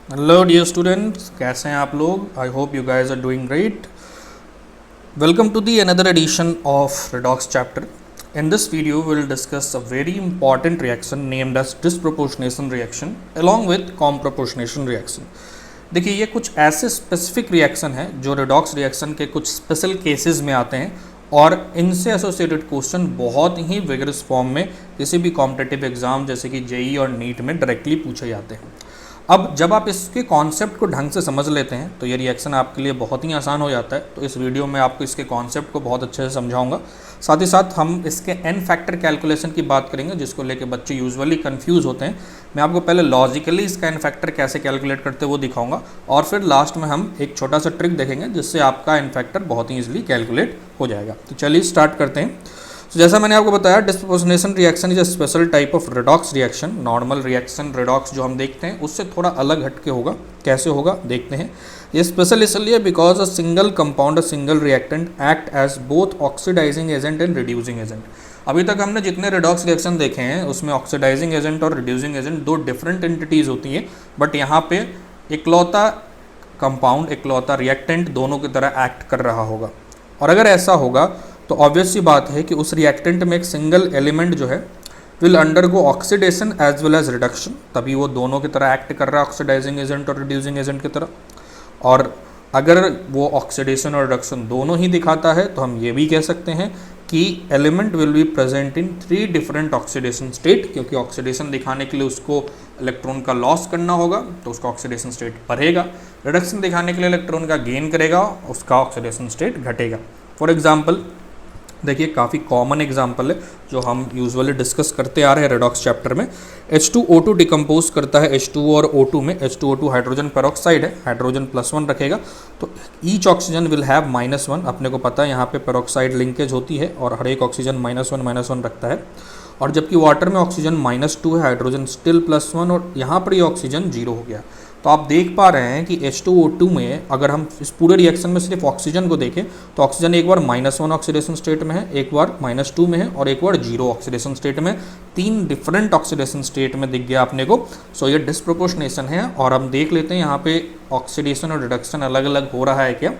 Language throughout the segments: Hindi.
हेलो डियर स्टूडेंट्स, कैसे हैं आप लोग। I hope you guys are doing great. Welcome to the another edition of redox chapter. In this video we will discuss a very important reaction named as disproportionation reaction along with comproportionation reaction. देखिए, ये कुछ ऐसे स्पेसिफिक रिएक्शन हैं जो रेडॉक्स रिएक्शन के कुछ स्पेशल केसेस में आते हैं और इनसे एसोसिएटेड क्वेश्चन बहुत ही विगरस फॉर्म में किसी भी कॉम्पिटिटिव एग्जाम जैसे कि जेई और नीट में डायरेक्टली पूछे जाते हैं। अब जब आप इसके कॉन्सेप्ट को ढंग से समझ लेते हैं तो ये रिएक्शन आपके लिए बहुत ही आसान हो जाता है। तो इस वीडियो में आपको इसके कॉन्सेप्ट को बहुत अच्छे से समझाऊंगा। साथ ही साथ हम इसके एन फैक्टर कैलकुलेशन की बात करेंगे जिसको लेके बच्चे यूजुअली कंफ्यूज होते हैं। मैं आपको पहले लॉजिकली इसका एन फैक्टर कैसे कैलकुलेट करते हैं वो दिखाऊंगा और फिर लास्ट में हम एक छोटा सा ट्रिक देखेंगे जिससे आपका एन फैक्टर बहुत ही ईजिली कैलकुलेट हो जाएगा। तो चलिए स्टार्ट करते हैं। तो जैसा मैंने आपको बताया, disproportionation reaction is a special type of redox reaction. Normal reaction redox जो हम देखते हैं उससे थोड़ा अलग हटके होगा। कैसे होगा देखते हैं। ये स्पेशल इसलिए because a single compound, a single reactant act as both oxidising agent and reducing agent. अभी तक हमने जितने रेडॉक्स रिएक्शन देखे हैं उसमें ऑक्सीडाइजिंग एजेंट और रिड्यूसिंग एजेंट दो डिफरेंट एंटिटीज़ होती हैं, बट यहाँ पे इकलौता कंपाउंड, इकलौता रिएक्टेंट दोनों की तरह एक्ट कर रहा होगा। और अगर ऐसा होगा तो ऑब्वियस सी बात है कि उस रिएक्टेंट में एक सिंगल एलिमेंट जो है will undergo oxidation as well as reduction, तभी वो दोनों की तरह एक्ट कर रहा है, ऑक्सीडाइजिंग एजेंट और रिड्यूसिंग एजेंट की तरह। और अगर वो ऑक्सीडेशन और रिडक्शन दोनों ही दिखाता है तो हम ये भी कह सकते हैं कि element will be present in 3 different oxidation state, क्योंकि ऑक्सीडेशन दिखाने के लिए उसको इलेक्ट्रॉन का लॉस करना होगा तो उसका ऑक्सीडेशन स्टेट बढ़ेगा, रिडक्शन दिखाने के लिए इलेक्ट्रॉन का गेन करेगा, उसका ऑक्सीडेशन स्टेट घटेगा। फॉर एग्जाम्पल देखिए, काफ़ी कॉमन एग्जाम्पल है जो हम यूजुअली डिस्कस करते आ रहे हैं रेडॉक्स चैप्टर में। H2O2 डिकम्पोज करता है H2O और O2 में। H2O2 हाइड्रोजन पेरोक्साइड है, हाइड्रोजन +1 रखेगा तो ईच ऑक्सीजन विल हैव -1। अपने को पता है यहाँ पे पेरोक्साइड लिंकेज होती है और हर एक ऑक्सीजन -1 रखता है। और जबकि वाटर में ऑक्सीजन -2 है, हाइड्रोजन स्टिल +1 और यहाँ पर ये ऑक्सीजन 0 हो गया। तो आप देख पा रहे हैं कि H2O2 में अगर हम इस पूरे रिएक्शन में सिर्फ ऑक्सीजन को देखें तो ऑक्सीजन एक बार -1 ऑक्सीडेशन स्टेट में है, एक बार -2 में है और एक बार 0 ऑक्सीडेशन स्टेट में। 3 डिफरेंट ऑक्सीडेशन स्टेट में दिख गया अपने को। सो ये डिस्प्रोपोर्शनेशन है। और हम देख लेते हैं यहाँ पे ऑक्सीडेशन और रिडक्शन अलग अलग हो रहा है क्या।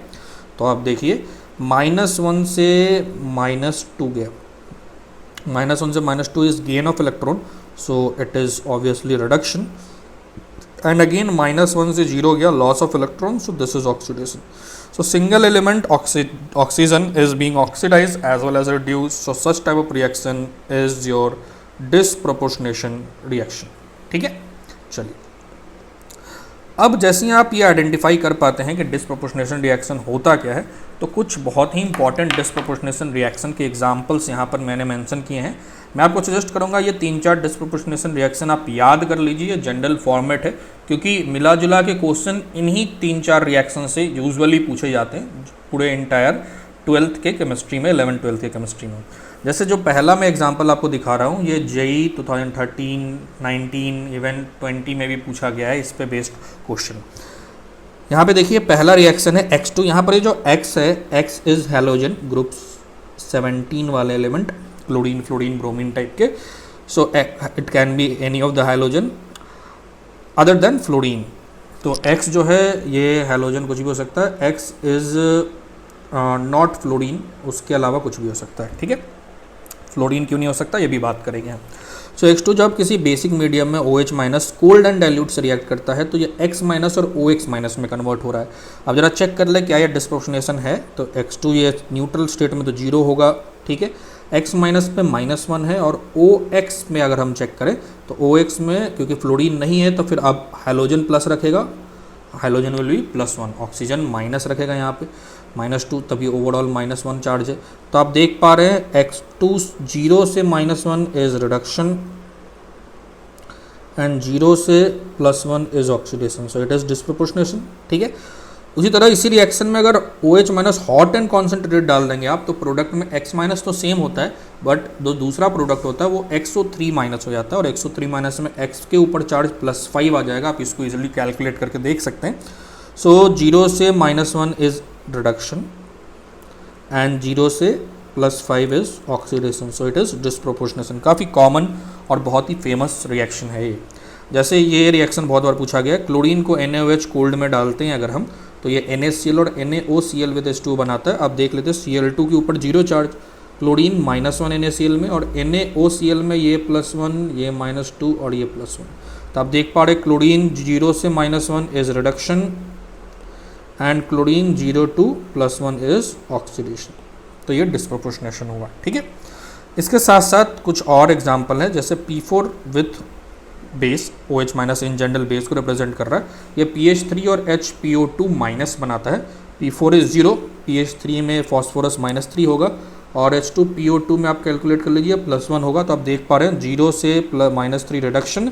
तो आप देखिए, -1 से -2 गया, -1 से -2 is gain of electron, so it is obviously reduction. And again -1 से 0 गया, loss of electron, so this is oxidation. So single element oxygen is being oxidized as well as reduced, so such type of reaction is your disproportionation reaction. ठीक है, चलिए अब जैसे ही आप ये आइडेंटिफाई कर पाते हैं कि डिस्प्रोपोर्शनेशन रिएक्शन होता क्या है तो कुछ बहुत ही इंपॉर्टेंट डिस्प्रोपोर्शनेशन रिएक्शन के एग्जांपल्स यहाँ पर मैंने मेंशन किए हैं। मैं आपको सजेस्ट करूँगा ये 3-4 डिस्प्रोपोर्शनेशन रिएक्शन आप याद कर लीजिए। जनरल फॉर्मेट है क्योंकि मिला जुला के क्वेश्चन इन्हीं 3-4 रिएक्शन से यूजुअली पूछे जाते हैं पूरे इंटायर 12th के केमिस्ट्री में, 11th-12th के केमिस्ट्री में। जैसे जो पहला मैं एग्जांपल आपको दिखा रहा हूँ ये जेई 2013, 19, इवन 20 में भी पूछा गया है, इस पे बेस्ड क्वेश्चन। यहाँ पे देखिए पहला रिएक्शन है X2। यहाँ पर ये जो X है, X इज हैलोजन ग्रुप 17 वाले element, chlorine, fluorine, bromine type के। So it can be any of the halogen other than fluorine. तो X जो है ये हैलोजन कुछ भी हो सकता है, X इज नॉट फ्लोरीन, उसके अलावा कुछ भी हो सकता है। ठीक है, फ्लोरीन क्यों नहीं हो सकता ये भी बात करेंगे हम। सो X2 जब किसी बेसिक मीडियम में OH- कोल्ड एंड डाइल्यूट से रिएक्ट करता है तो ये X- और OX- में कन्वर्ट हो रहा है। अब जरा चेक कर ले क्या ये डिस्प्रोपोर्शनेशन है। तो X2 ये न्यूट्रल स्टेट में तो 0 होगा, ठीक है। X- पे -1 है और OX में अगर हम चेक करें तो OX में क्योंकि फ्लोरीन नहीं है तो फिर अब हाइलोजन प्लस रखेगा, halogen will be +1, oxygen minus रखेगा यहाँ पे -2, तभी ओवरऑल -1 चार्ज है। तो आप देख पा रहे हैं X2 0 से -1 इज रिडक्शन एंड 0 से +1 is oxidation, so it is disproportionation. ठीक है, उसी तरह इसी रिएक्शन में अगर OH- हॉट एंड कॉन्सेंट्रेटेड डाल देंगे आप तो प्रोडक्ट में X- तो सेम होता है बट जो दूसरा प्रोडक्ट होता है वो XO3- हो जाता है और XO3- में X के ऊपर चार्ज +5 आ जाएगा। आप इसको इजीली कैलकुलेट करके देख सकते हैं। सो 0 से -1 इज रिडक्शन एंड 0 से +5 is oxidation, so it is disproportionation. काफ़ी कॉमन और बहुत ही फेमस रिएक्शन है ये। जैसे ये रिएक्शन बहुत बार पूछा गया है, क्लोरीन को NaOH कोल्ड में डालते हैं अगर हम, तो ये NaCl और NaOCl विद H2 बनाता है। अब देख लेते हैं Cl2 के ऊपर जीरो चार्ज, क्लोरीन -1 NaCl में, और NaOCl में ये +1, ये -2 और ये +1। तो आप देख पा रहे क्लोरीन 0 से -1 is reduction and chlorine 0 to +1 is oxidation. तो ये डिस्प्रोपोर्शनेशन होगा, ठीक है। इसके साथ साथ कुछ और एग्जांपल है, जैसे P4 with base OH- in general base को रिप्रेजेंट कर रहा है, ये PH3 और HPO2- बनाता है। P4 इज 0, PH3 में फॉस्फोरस -3 होगा, और H2PO2 में आप कैलकुलेट कर लीजिए +1 होगा। तो आप देख पा रहे हैं 0 से -3 रिडक्शन,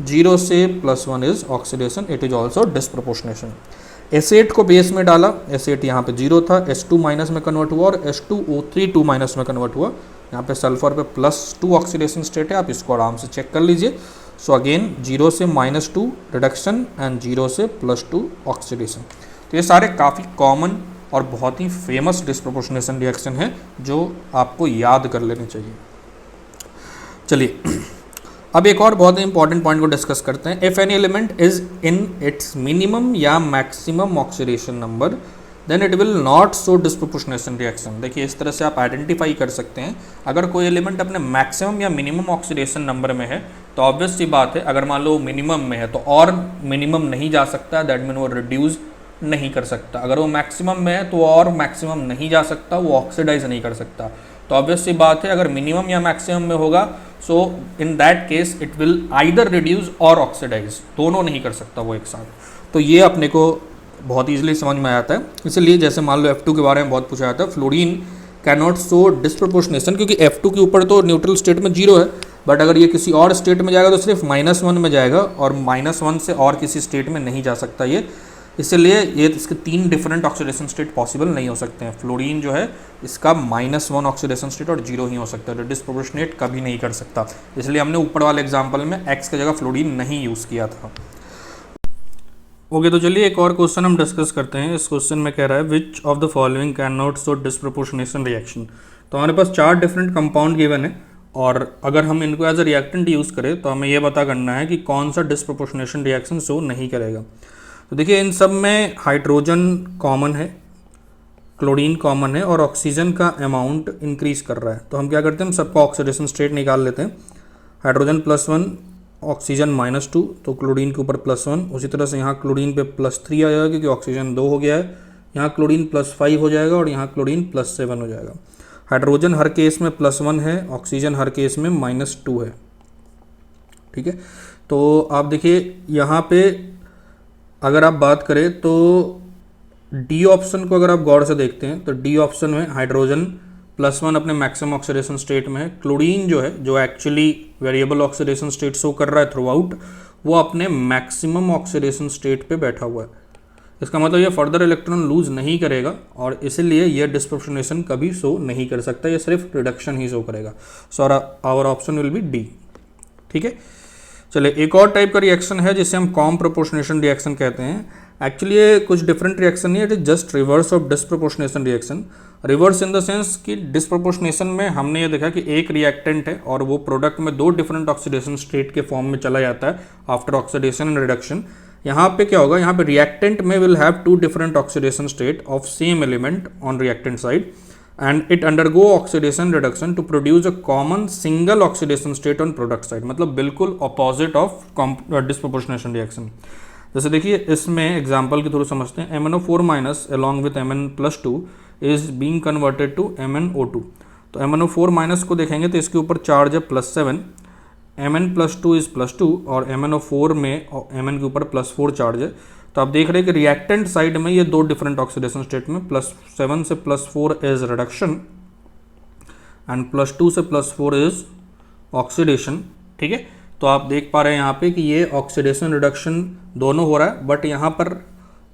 0 से +1 is oxidation, it is also disproportionation. Asset को बेस में डाला, एसेट यहाँ पे 0 था, H2- में कन्वर्ट हुआ और H2O3 2- में कन्वर्ट हुआ। यहाँ पे सल्फर पे +2 ऑक्सीडेशन स्टेट है, आप इसको आराम से चेक कर लीजिए। सो अगेन 0 से -2 रिडक्शन एंड 0 से +2 ऑक्सीडेशन। तो ये सारे काफ़ी कॉमन और बहुत ही फेमस डिस्प्रोपोर्शनेशन रिएक्शन है जो आपको याद कर लेने चाहिए। चलिए अब एक और बहुत ही इंपॉर्टेंट पॉइंट को डिस्कस करते हैं। If any element is in its minimum या maximum oxidation number then it will not show disproportionation reaction. देखिए इस तरह से आप आइडेंटिफाई कर सकते हैं, अगर कोई एलिमेंट अपने मैक्सिमम या मिनिमम ऑक्सीडेशन नंबर में है तो ऑब्वियस सी बात है, अगर मान लो मिनिमम में है तो और मिनिमम नहीं जा सकता, दैट मीन वो रिड्यूस नहीं कर सकता। अगर वो मैक्सिमम में है तो और मैक्सिमम नहीं जा सकता, वो ऑक्सीडाइज नहीं कर सकता। तो ऑब्वियस सी बात है, अगर मिनिमम या मैक्सिमम में होगा so in that case it will either reduce or oxidise, दोनों नहीं कर सकता वो एक साथ। तो ये अपने को बहुत ईजिली समझ में आता है। इसलिए जैसे मान लो F2 के बारे में बहुत पूछा जाता है, fluorine can not show disproportionation, क्योंकि F2 के ऊपर तो न्यूट्रल स्टेट में 0 है, बट अगर ये किसी और स्टेट में जाएगा तो सिर्फ -1 में जाएगा, और -1 से और किसी स्टेट में नहीं जा सकता ये। इसलिए ये इसके 3 डिफरेंट ऑक्सीडेशन स्टेट पॉसिबल नहीं हो सकते हैं। फ्लोरीन जो है इसका -1 ऑक्सीडेशन स्टेट और 0 ही हो सकता है, तो डिस्प्रोपोर्शनेट कभी नहीं कर सकता। इसलिए हमने ऊपर वाले एग्जाम्पल में X की जगह फ्लोरीन नहीं यूज़ किया था। ओके तो चलिए एक और क्वेश्चन हम डिस्कस करते हैं। इस क्वेश्चन में कह रहा है which of the following can not show disproportionation reaction. तो हमारे पास 4 डिफरेंट कंपाउंड गिवन है, और अगर हम इनको एज अ रिएक्टेंट यूज़ करें तो हमें यह पता करना है कि कौन सा डिस्प्रोपोर्शनेशन रिएक्शन शो नहीं करेगा। तो देखिए इन सब में हाइड्रोजन कॉमन है, क्लोरीन कॉमन है, और ऑक्सीजन का अमाउंट इंक्रीज कर रहा है। तो हम क्या करते हैं, हम सबका ऑक्सीडेशन स्टेट निकाल लेते हैं। हाइड्रोजन +1, ऑक्सीजन -2, तो क्लोरीन के ऊपर +1। उसी तरह से यहाँ क्लोरीन पे +3 आ जाएगा क्योंकि ऑक्सीजन 2 हो गया है। यहाँ क्लोरीन +5 हो जाएगा, और यहाँ क्लोरीन +7 हो जाएगा। हाइड्रोजन हर केस में +1 है, ऑक्सीजन हर केस में -2 है, ठीक है। तो आप देखिए यहाँ पे अगर आप बात करें तो डी ऑप्शन को अगर आप गौर से देखते हैं तो डी ऑप्शन में हाइड्रोजन +1 अपने मैक्सिमम ऑक्सीडेशन स्टेट में है। क्लोरीन जो है, जो actually variable oxidation state show कर रहा है थ्रू आउट, वो अपने मैक्सिमम ऑक्सीडेशन स्टेट पे बैठा हुआ है। इसका मतलब ये फर्दर इलेक्ट्रॉन लूज नहीं करेगा, और इसीलिए ये डिस्प्रोपोर्शनेशन कभी शो नहीं कर सकता, ये सिर्फ रिडक्शन ही शो करेगा। So our option will be D, ठीक है। चलिए एक और टाइप का रिएक्शन है जिसे हम कॉम प्रोपोर्शनेशन रिएक्शन कहते हैं। एक्चुअली ये कुछ डिफरेंट रिएक्शन नहीं है, it is just reverse of disproportionation reaction. Reverse in the sense कि डिस्प्रोपोर्शनेशन में हमने ये देखा कि एक रिएक्टेंट है और वो प्रोडक्ट में 2 डिफरेंट ऑक्सीडेशन स्टेट के फॉर्म में चला जाता है आफ्टर ऑक्सीडेशन एंड रिडक्शन। यहाँ पे क्या होगा, यहाँ पे रिएक्टेंट में will have 2 different oxidation state of same element on reactant side, and it undergo oxidation reduction to produce a common single oxidation state on product side। मतलब बिल्कुल opposite of disproportionation reaction। जैसे देखिए इसमें एग्जांपल के थ्रू समझते हैं। MnO4- along with Mn+2 is being converted to MnO2। तो MnO4- को देखेंगे तो इसके ऊपर चार्ज है +7, Mn+2 इज +2, और MnO4 में Mn के ऊपर +4 चार्ज है। तो आप देख रहे हैं कि रिएक्टेंट साइड में ये 2 डिफरेंट ऑक्सीडेशन स्टेट में +7 से +4 इज रिडक्शन एंड +2 से +4 इज ऑक्सीडेशन, ठीक है। तो आप देख पा रहे हैं यहाँ पे कि ये ऑक्सीडेशन रिडक्शन दोनों हो रहा है, बट यहाँ पर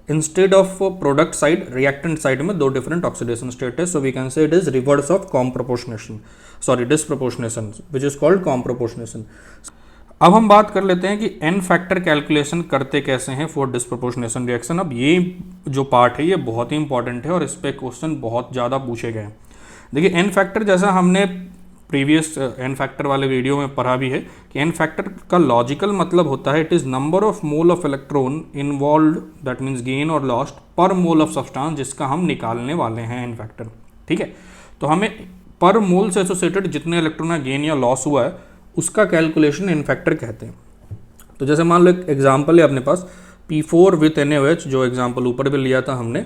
instead of product side reactant side में 2 डिफरेंट ऑक्सीडेशन स्टेट है। So we can say it is reverse of comproportionation, sorry disproportionation, which is called comproportionation. अब हम बात कर लेते हैं कि एन फैक्टर कैलकुलेशन करते कैसे हैं फॉर डिस्प्रोपोर्शनेशन रिएक्शन। अब ये जो पार्ट है ये बहुत ही इंपॉर्टेंट है और इस पे क्वेश्चन बहुत ज़्यादा पूछे गए हैं। देखिए एन फैक्टर जैसा हमने प्रीवियस एन फैक्टर वाले वीडियो में पढ़ा भी है कि एन फैक्टर का लॉजिकल मतलब होता है it is number of mole of electron involve, that means gain और लॉस्ट पर मोल ऑफ सब्सटेंस, जिसका हम निकालने वाले हैं एन फैक्टर। ठीक है, तो हमें पर मोल से एसोसिएटेड जितने इलेक्ट्रॉन का गेन या लॉस हुआ है उसका कैलकुलेशन एन फैक्टर कहते हैं। तो जैसे मान लो एक एग्जाम्पल है अपने पास P4 विथ NaOH, जो एग्जाम्पल ऊपर भी लिया था हमने,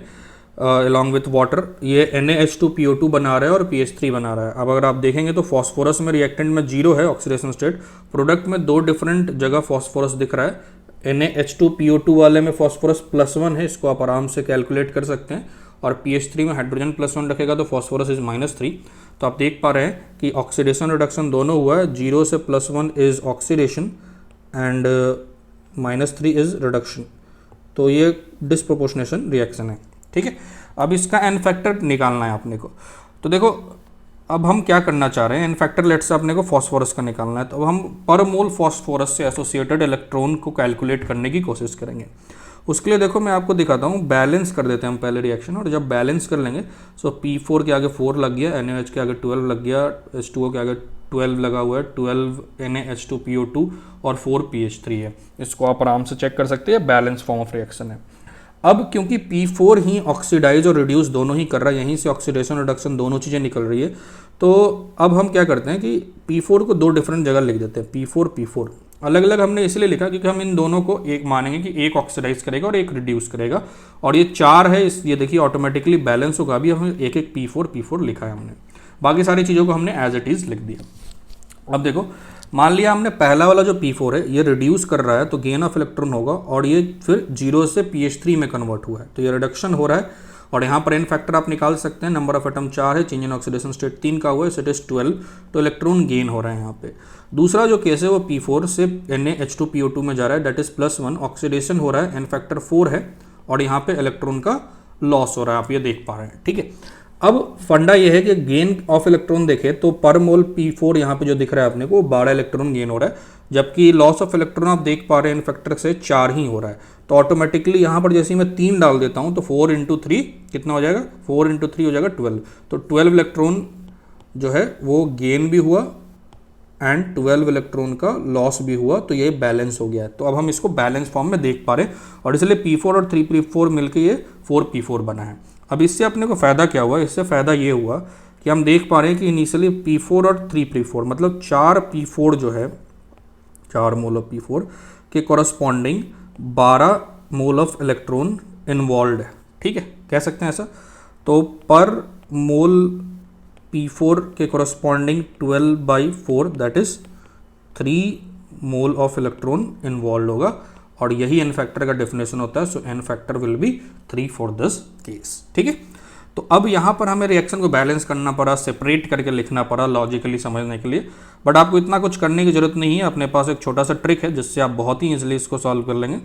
अलॉन्ग विथ वाटर, ये NaH2PO2 बना रहा है और PH3 बना रहा है। अब अगर आप देखेंगे तो फॉस्फोरस में रिएक्टेंट में 0 है ऑक्सीडेशन स्टेट, प्रोडक्ट में 2 डिफरेंट जगह फॉस्फोरस दिख रहा है। NaH2PO2 वाले में फॉस्फोरस +1 है, इसको आप आराम से कैलकुलेट कर सकते हैं, और PH3 में हाइड्रोजन +1 रखेगा तो फॉस्फोरस इज -3। तो आप देख पा रहे हैं कि ऑक्सीडेशन रिडक्शन दोनों हुआ है, 0 से +1 is oxidation and -3 is reduction. तो ये डिस्प्रोपोर्शनेशन रिएक्शन है। ठीक है, अब इसका एन फैक्टर निकालना है अपने को। तो देखो अब हम क्या करना चाह रहे हैं, एन फैक्टर लेट से अपने को फॉस्फोरस का निकालना है, तो अब हम पर मोल फॉस्फोरस से एसोसिएटेड इलेक्ट्रॉन को कैलकुलेट करने की कोशिश करेंगे। उसके लिए देखो मैं आपको दिखाता हूँ, बैलेंस कर देते हैं हम पहले रिएक्शन, और जब बैलेंस कर लेंगे सो P4 के आगे 4 लग गया, NaOH के आगे 12 लग गया, H2O के आगे 12 लगा हुआ है, 12 NaH2PO2 और 4 PH3 है। इसको आप आराम से चेक कर सकते हैं, बैलेंस फॉर्म ऑफ रिएक्शन है। अब क्योंकि P4 ही ऑक्सीडाइज और रिड्यूस दोनों ही कर रहा है, यहीं से ऑक्सीडेशन रिडक्शन दोनों चीज़ें निकल रही है, तो अब हम क्या करते हैं कि P4 को 2 डिफरेंट जगह लिख देते हैं। P4 अलग अलग हमने इसलिए लिखा क्योंकि हम इन दोनों को एक मानेंगे कि एक ऑक्सीडाइज करेगा और एक रिड्यूस करेगा, और ये 4 है, ये देखिए ऑटोमेटिकली बैलेंस होगा। अभी हमें एक एक P4 लिखा है हमने, बाकी सारी चीज़ों को हमने एज इट इज़ लिख दिया। अब देखो मान लिया हमने पहला वाला जो P4 है ये रिड्यूस कर रहा है तो गेन ऑफ इलेक्ट्रॉन होगा, और ये फिर 0 से PH3 में कन्वर्ट हुआ है, तो ये रिडक्शन हो रहा है। और यहाँ पर एन फैक्टर आप निकाल सकते हैं, नंबर ऑफ एटम 4 है, चेंज इन ऑक्सीडेशन स्टेट 3 का हुआ है, इट इज 12, तो इलेक्ट्रॉन गेन हो रहा है यहाँ पे। दूसरा जो केस है वो P4 से NaH2PO2 में जा रहा है, दैट इज +1, ऑक्सीडेशन हो रहा है, एन फैक्टर 4 है, और यहाँ पे इलेक्ट्रॉन का लॉस हो रहा है, आप ये देख पा रहे हैं। ठीक है, अब फंडा ये है कि गेन ऑफ इलेक्ट्रॉन देखें तो पर मोल P4 यहाँ पे जो दिख रहा है अपने को 12 इलेक्ट्रॉन गेन हो रहा है, जबकि लॉस ऑफ इलेक्ट्रॉन आप देख पा रहे हैं इन फैक्टर से 4 ही हो रहा है। तो ऑटोमेटिकली यहाँ पर जैसे ही मैं 3 डाल देता हूँ तो 4 × 3 कितना हो जाएगा, 4 × 3 हो जाएगा 12, तो 12 इलेक्ट्रॉन जो है वो गेन भी हुआ एंड 12 इलेक्ट्रॉन का लॉस भी हुआ, तो ये बैलेंस हो गया है। तो अब हम इसको बैलेंस फॉर्म में देख पा रहे हैं, और इसलिए P4 और 3P4 मिलकर ये 4P4 बना है। अब इससे अपने को फ़ायदा क्या हुआ, इससे फ़ायदा ये हुआ कि हम देख पा रहे हैं कि इनिशियली P4 और 3P4 मतलब 4 P4 जो है, 4 मोल ऑफ P4 के corresponding 12 mole of electron involve है। ठीक है, कह सकते हैं ऐसा। तो पर मोल P4 के corresponding 12/4 that is 3 mole of electron involve होगा, और यही एन फैक्टर का डेफिनेशन होता है। So n factor will be 3 for this case. ठीक है, तो अब यहाँ पर हमें रिएक्शन को बैलेंस करना पड़ा, सेपरेट करके लिखना पड़ा लॉजिकली समझने के लिए, बट आपको इतना कुछ करने की जरूरत नहीं है। अपने पास एक छोटा सा ट्रिक है जिससे आप बहुत ही ईजिली इसको सॉल्व कर लेंगे।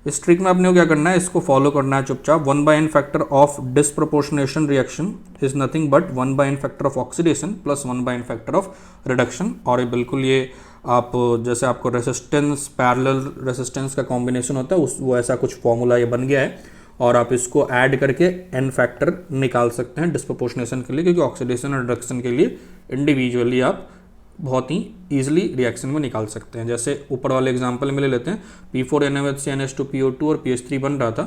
इस ट्रिक में आपने को क्या करना है, इसको फॉलो करना है चुपचाप। 1/n factor of disproportionation reaction is nothing but 1/n factor of oxidation plus 1/n factor of reduction. और ये बिल्कुल ये आप जैसे आपको रेसिस्टेंस पैरेलल रेसिस्टेंस का कॉम्बिनेशन होता है उस वो ऐसा कुछ फॉर्मूला ये बन गया है, और आप इसको ऐड करके एन फैक्टर निकाल सकते हैं डिस्प्रोपोर्शनेशन के लिए, क्योंकि ऑक्सीडेशन और रिडक्शन के लिए इंडिविजुअली आप बहुत ही ईजिली रिएक्शन में निकाल सकते हैं। जैसे ऊपर वाले एग्जांपल में ले लेते हैं, P4 NaOH से NH2PO2 और PH3 बन रहा था,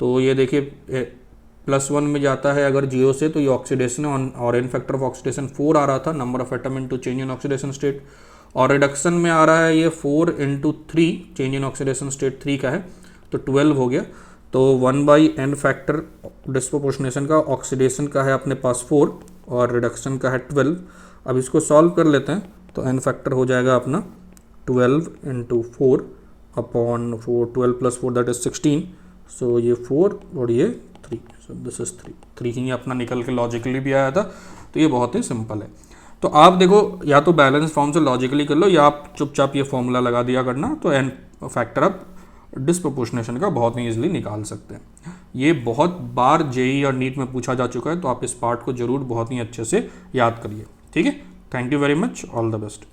तो ये देखिए +1 में जाता है अगर 0 से, तो ये ऑक्सीडेशन और एन फैक्टर ऑफ ऑक्सीडेशन 4 आ रहा था, number of atom into change in oxidation state, और रिडक्शन में आ रहा है ये 4 × 3 चेंज इन ऑक्सीडेशन स्टेट 3 का है, तो 12 हो गया। तो 1/n फैक्टर डिस्प्रोपोर्शनेशन का ऑक्सीडेशन का है अपने पास 4 और रिडक्शन का है 12। अब इसको सॉल्व कर लेते हैं, तो n फैक्टर हो जाएगा अपना 12 × 4 अपॉन 4, 12 + 4 दैट इज 16, सो ये 4 और ये 3, सो दिस इज 3 ही अपना निकल के लॉजिकली भी आया था। तो ये बहुत ही सिंपल है। तो आप देखो या तो बैलेंस फॉर्म से लॉजिकली कर लो, या आप चुपचाप ये फॉर्मूला लगा दिया करना, तो n फैक्टर आप डिस्प्रोपोर्शनेशन का बहुत ही ईजिली निकाल सकते हैं। ये बहुत बार जेई और नीट में पूछा जा चुका है, तो आप इस पार्ट को जरूर बहुत ही अच्छे से याद करिए। ठीक है, thank you very much, all the best.